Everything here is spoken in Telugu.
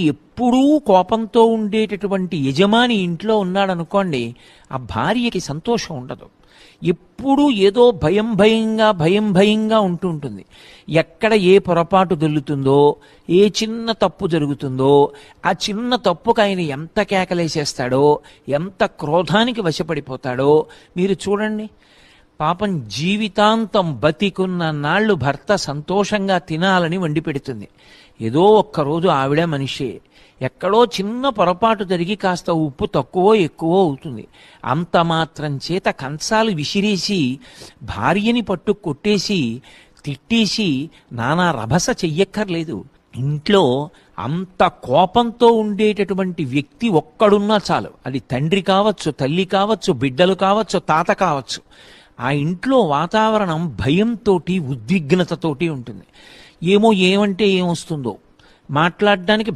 ఎప్పుడూ కోపంతో ఉండేటటువంటి యజమాని ఇంట్లో ఉన్నాడనుకోండి, ఆ భార్యకి సంతోషం ఉండదు. ఎప్పుడూ ఏదో భయంగా ఉంటూ ఉంటుంది. ఎక్కడ ఏ పొరపాటు దొల్లుతుందో, ఏ చిన్న తప్పు జరుగుతుందో, ఆ చిన్న తప్పుకు ఆయన ఎంత కేకలేసేస్తాడో, ఎంత క్రోధానికి వశపడిపోతాడో మీరు చూడండి. పాపం జీవితాంతం బతికున్న నాళ్ళు భర్త సంతోషంగా తినాలని వండి పెడుతుంది. ఏదో ఒక్కరోజు ఆవిడ మనిషే, ఎక్కడో చిన్న పొరపాటు జరిగి కాస్త ఉప్పు తక్కువో ఎక్కువో అవుతుంది. అంత మాత్రం చేత కంచాలు విసిరేసి భార్యని పట్టు కొట్టేసి తిట్టేసి నానా రభస చెయ్యక్కర్లేదు. ఇంట్లో అంత కోపంతో ఉండేటటువంటి వ్యక్తి ఒక్కడున్నా చాలు. అది తండ్రి కావచ్చు, తల్లి కావచ్చు, బిడ్డలు కావచ్చు, తాత కావచ్చు. ఆ ఇంట్లో వాతావరణం భయంతో ఉద్విగ్నతతోటి ఉంటుంది. ఏమో ఏమంటే ఏమొస్తుందో మాట్లాడడానికి